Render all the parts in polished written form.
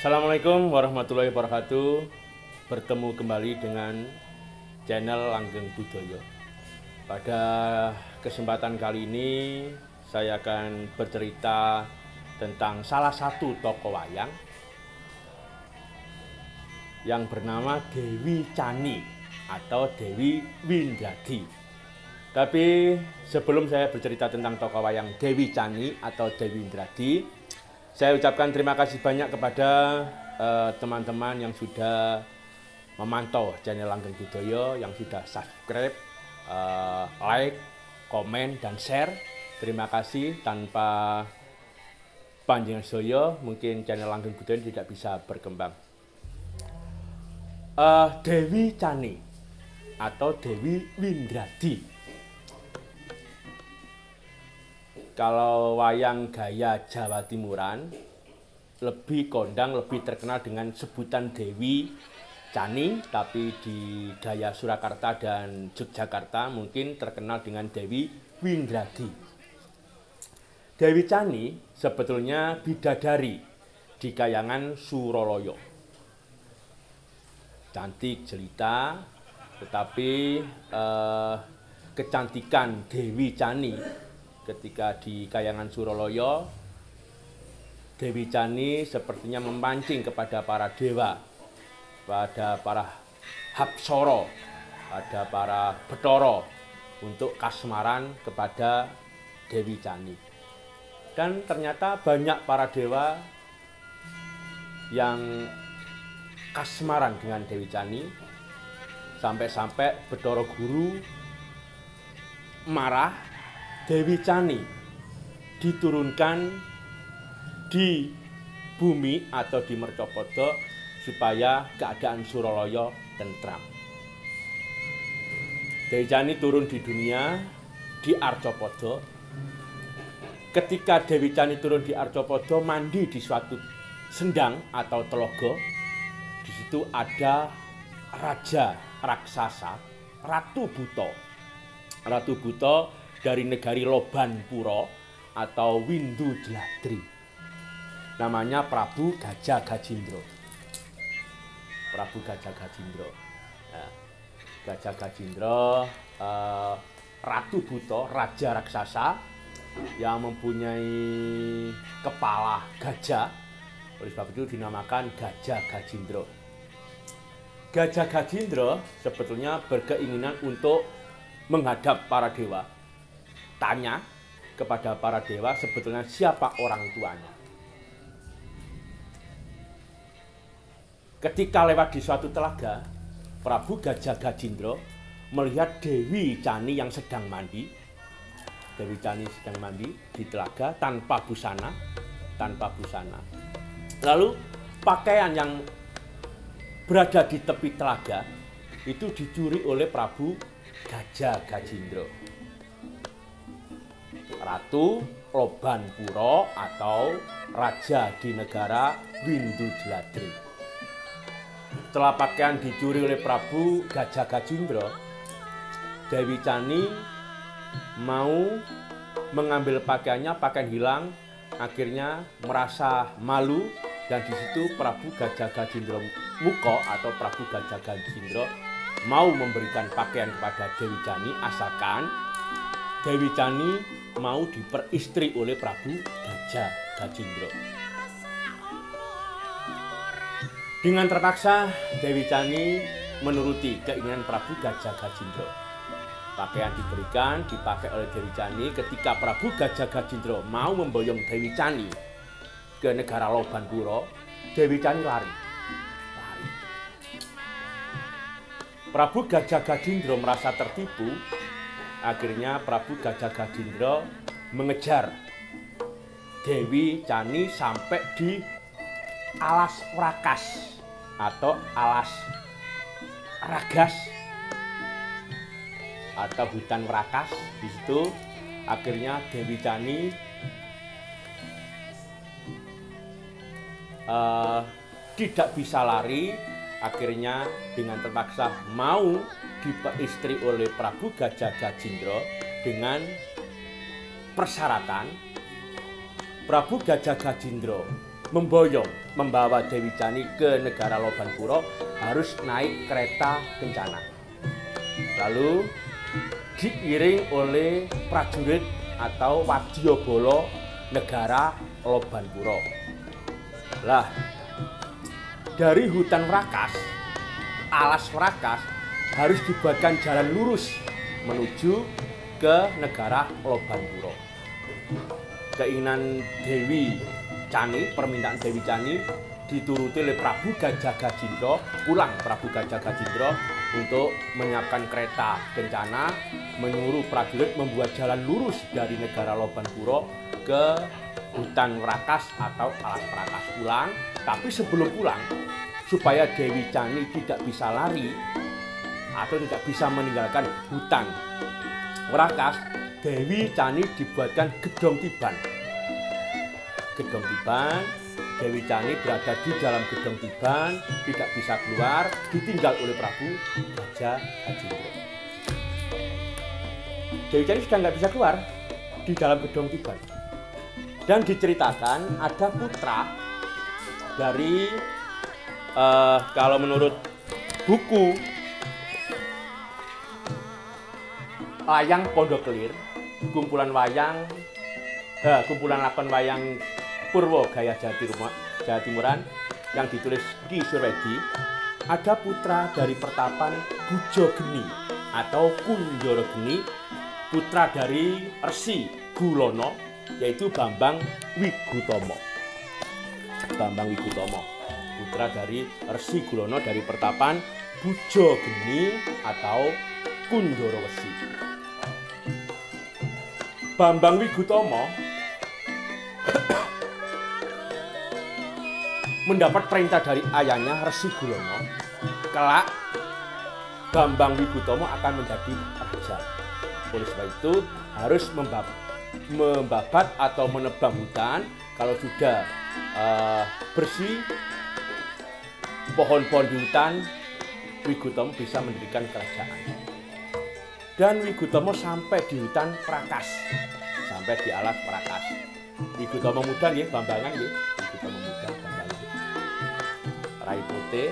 Assalamualaikum warahmatullahi wabarakatuh. Bertemu kembali dengan channel Langgeng Budaya. Pada kesempatan kali ini saya akan bercerita tentang salah satu tokoh wayang yang bernama Dewi Chani atau Dewi Windradi. Tapi sebelum saya bercerita tentang tokoh wayang Dewi Chani atau Dewi Windradi, saya ucapkan terima kasih banyak kepada teman-teman yang sudah memantau channel Langgeng Budaya, yang sudah subscribe, like, komen, dan share. Terima kasih. Tanpa panjenengan sedaya mungkin channel Langgeng Budaya tidak bisa berkembang. Dewi Chani atau Dewi Windradi. Kalau wayang gaya Jawa Timuran lebih kondang, lebih terkenal dengan sebutan Dewi Chani, tapi di gaya Surakarta dan Yogyakarta mungkin terkenal dengan Dewi Windradi. Dewi Chani sebetulnya bidadari di kayangan Suralaya. Cantik jelita, tetapi kecantikan Dewi Chani ketika di kayangan Suralaya, Dewi Chani sepertinya memancing kepada para dewa, pada para Hapsara, pada para Bathara untuk kasmaran kepada Dewi Chani. Dan ternyata banyak para dewa yang kasmaran dengan Dewi Chani, sampai-sampai Bathara Guru marah. Dewi Chani diturunkan di bumi atau di Mercapada supaya keadaan Suralaya tentram. Dewi Chani turun di dunia di Arcapada. Ketika Dewi Chani turun di Arcapada, mandi di suatu sendang atau teloga. Di situ ada raja raksasa, Ratu Buta. Ratu Buta dari negari Lobanpura atau Windu Jladri. Namanya Prabu Gajah Gajindra. Prabu Gajah Gajindra. Nah, Gajah Gajindra, Ratu Buta, raja raksasa yang mempunyai kepala gajah. Oleh sebab itu dinamakan Gajah Gajindra. Gajah Gajindra sebetulnya berkeinginan untuk menghadap para dewa. Tanya kepada para dewa sebetulnya siapa orang tuanya. Ketika lewat di suatu telaga, Prabu Gajah Gajindra melihat Dewi Chani yang sedang mandi. Dewi Chani sedang mandi di telaga tanpa busana, Lalu pakaian yang berada di tepi telaga itu dicuri oleh Prabu Gajah Gajindra, Ratu Lobanpura atau raja di negara Windu Jladri. Setelah pakaian dicuri oleh Prabu Gajah Gajindra, Dewi Chani mau mengambil pakaiannya, pakaian hilang, akhirnya merasa malu, dan di situ Prabu Gajah Gajindra Muka atau Prabu Gajah Gajindra mau memberikan pakaian kepada Dewi Chani asalkan Dewi Chani mau diperistri oleh Prabu Gajah Gajindra. Dengan terpaksa Dewi Chani menuruti keinginan Prabu Gajah Gajindra. Pakaian diberikan, dipakai oleh Dewi Chani. Ketika Prabu Gajah Gajindra mau memboyong Dewi Chani ke negara Lobanpura, Dewi Chani lari. Prabu Gajah Gajindra merasa tertipu. Akhirnya Prabu Gajah Gajindra mengejar Dewi Chani sampai di alas Wrakas atau alas Ragas atau hutan Wrakas. Di situ akhirnya Dewi Chani tidak bisa lari, akhirnya dengan terpaksa mau diperistri oleh Prabu Gajah Gajindra dengan persyaratan Prabu Gajah Gajindra membawa Dewi Chani ke negara Lobanpura harus naik kereta kencana. Lalu diiring oleh prajurit atau wadyabala negara Lobanpura. Lah, dari hutan Wrakas, alas Wrakas harus dibuatkan jalan lurus menuju ke negara Lobanpura. Keinginan Dewi Chani, permintaan Dewi Chani dituruti oleh Prabu Gajah Gajindra, pulang Prabu Gajah Gajindra untuk menyiapkan kereta kencana, menyuruh prajurit membuat jalan lurus dari negara Lobanpura ke hutan Wrakas atau alas Wrakas pulang. Tapi sebelum pulang, supaya Dewi Chani tidak bisa lari atau tidak bisa meninggalkan hutan Wrakas, Dewi Chani dibuatkan gedong tiban. Gedong tiban, Dewi Chani berada di dalam gedong tiban, tidak bisa keluar, ditinggal oleh Prabu Gajah Gajindra. Dewi Chani sudah nggak bisa keluar di dalam gedong tiban. Dan diceritakan ada putra dari, kalau menurut buku Wayang Pondok Kelir, kumpulan lakon wayang Purwo Gaya Jawa Timuran yang ditulis Ki Surwedi, ada putra dari pertapan Bujo Geni atau Kunjoro Geni, putra dari Resi Gulono, yaitu Bambang Wigutomo. Bambang Wigutomo, putra dari Resi Gulono dari pertapan Bujo Geni atau Kunjoro Wesi. Bambang Wigutomo mendapat perintah dari ayahnya Resi Gulono, kelak Bambang Wigutomo akan menjadi raja. Oleh sebab itu harus membabat atau menebang hutan. Kalau sudah bersih pohon-pohon di hutan, Wigutomo bisa mendirikan kerajaan. Dan Wigutomo sampai di hutan Wrakas, sampai di alas Wrakas. Wigutomo muda nggih, Bambangan nggih. Wigutomo muda, Bambangan. Rai putih,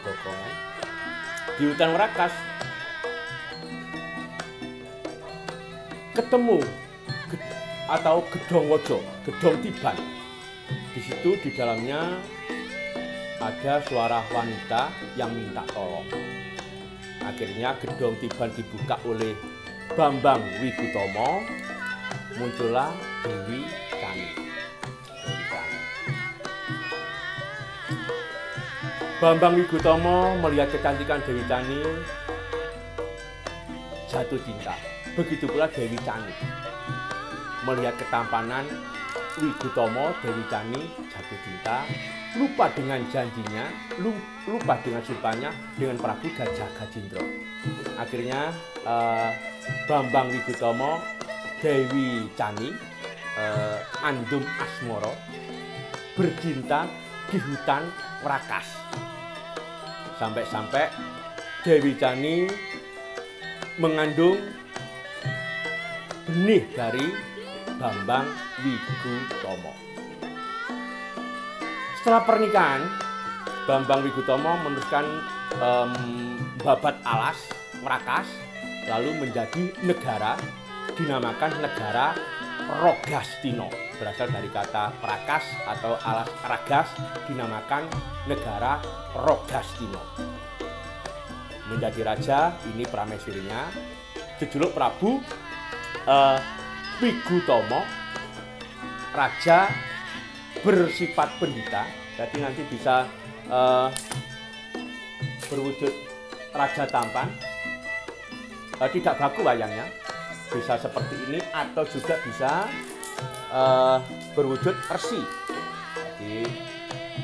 bokongan. Di hutan Wrakas ketemu atau gedong wojo, gedong tiban. Di situ di dalamnya ada suara wanita yang minta tolong. Akhirnya gedong tiban dibuka oleh Bambang Wigutomo, muncullah Dewi Chani. Bambang Wigutomo melihat kecantikan Dewi Chani, jatuh cinta. Begitu pula Dewi Chani melihat ketampanan Wigutomo, Dewi Chani jatuh cinta, lupa dengan janjinya, lupa dengan sumpahnya dengan Prabu Gajah Gajindra. Akhirnya Bambang Wigutomo, Dewi Chani, andum asmara, bercinta di hutan Wrakas. Sampai-sampai Dewi Chani mengandung benih dari Bambang Wigutomo. Setelah pernikahan, Bambang Wigutomo meneruskan babat alas Wrakas, lalu menjadi negara, dinamakan negara Rogastino, berasal dari kata Wrakas atau alas Ragas, dinamakan negara Rogastino. Menjadi raja, ini prameswirinya, jejuluk Prabu Wigutomo, raja bersifat pendita, jadi nanti bisa berwujud raja tampan, tidak baku wayangnya, bisa seperti ini atau juga bisa berwujud resi, jadi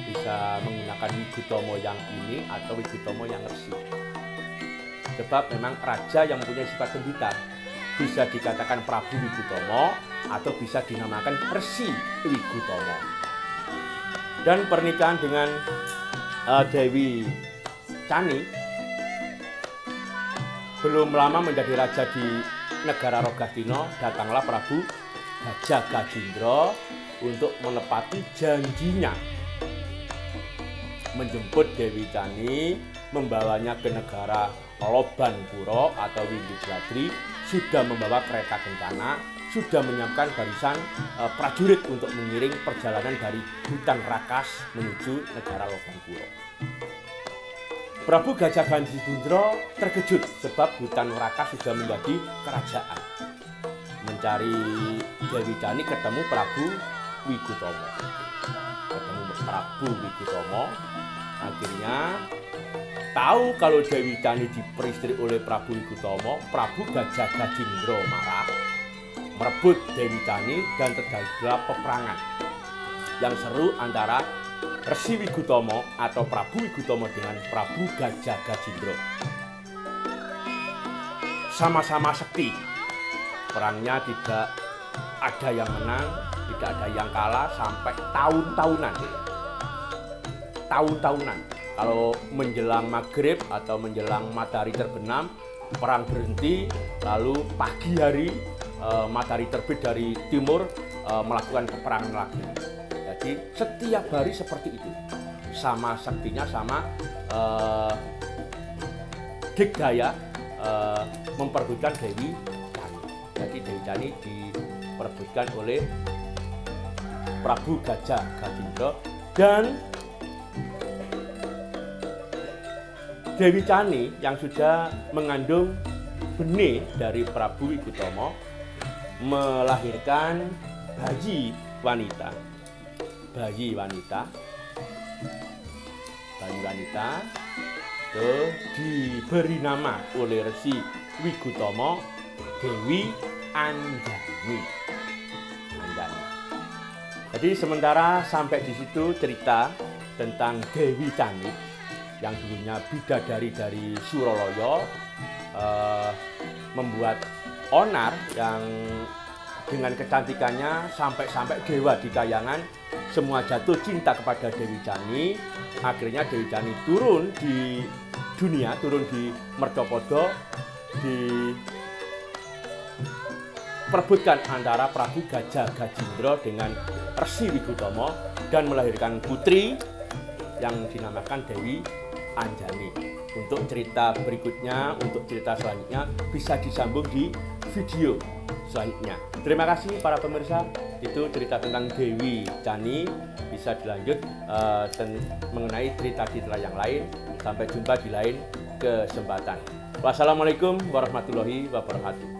bisa menggunakan Wigutomo yang ini atau Wigutomo yang resi. Sebab memang raja yang mempunyai sifat pendita bisa dikatakan Prabu Wigutomo atau bisa dinamakan Resi Wigutomo. Dan pernikahan dengan Dewi Cani belum lama menjadi raja di negara Rogastina, datanglah Prabu Gajah Gajindra untuk menepati janjinya menjemput Dewi Cani, membawanya ke negara Lobanpura atau Windudladri, sudah membawa kereta kencana, sudah menyiapkan barisan prajurit untuk mengiring perjalanan dari hutan Rakas menuju negara Lobanpura. Prabu Gajah Gajindra terkejut sebab hutan Rakas sudah menjadi kerajaan. Mencari Dewi Cani ketemu Prabu Wigutomo. Akhirnya tahu kalau Dewi Cani diperistri oleh Prabu Wigutomo, Prabu Gajah Gajindra marah, merebut Dewi Cani dan terjadilah peperangan yang seru antara Resi Wigutomo atau Prabu Wigutomo dengan Prabu Gajah Gajindra. Sama-sama sakti. Perangnya tidak ada yang menang, tidak ada yang kalah sampai tahun-tahunan. Kalau menjelang maghrib atau menjelang matahari terbenam, perang berhenti, lalu pagi hari matahari terbit dari timur melakukan peperangan lagi. Jadi setiap hari seperti itu, sama saktinya, sama digdaya memperebutkan Dewi Cani. Jadi Dewi Cani diperebutkan oleh Prabu Gajah Gajindra, dan Dewi Cani yang sudah mengandung benih dari Prabu Wigutomo melahirkan bayi wanita itu diberi nama oleh Resi Wigutomo Dewi Anjani. Jadi sementara sampai di situ cerita tentang Dewi Cani yang dulunya bidadari dari Suralaya, membuat onar yang dengan kecantikannya sampai-sampai dewa di kayangan semua jatuh cinta kepada Dewi Cani. Akhirnya Dewi Cani turun di dunia, turun di Mercapada, diperebutkan antara Prabu Gajah Gajindra dengan Resi Wigutomo dan melahirkan putri yang dinamakan Dewi Anjani. Untuk cerita berikutnya, untuk cerita selanjutnya bisa disambung di video selanjutnya. Terima kasih para pemirsa. Itu cerita tentang Dewi Cani. Bisa dilanjut mengenai cerita-cerita yang lain. Sampai jumpa di lain kesempatan. Wassalamualaikum warahmatullahi wabarakatuh.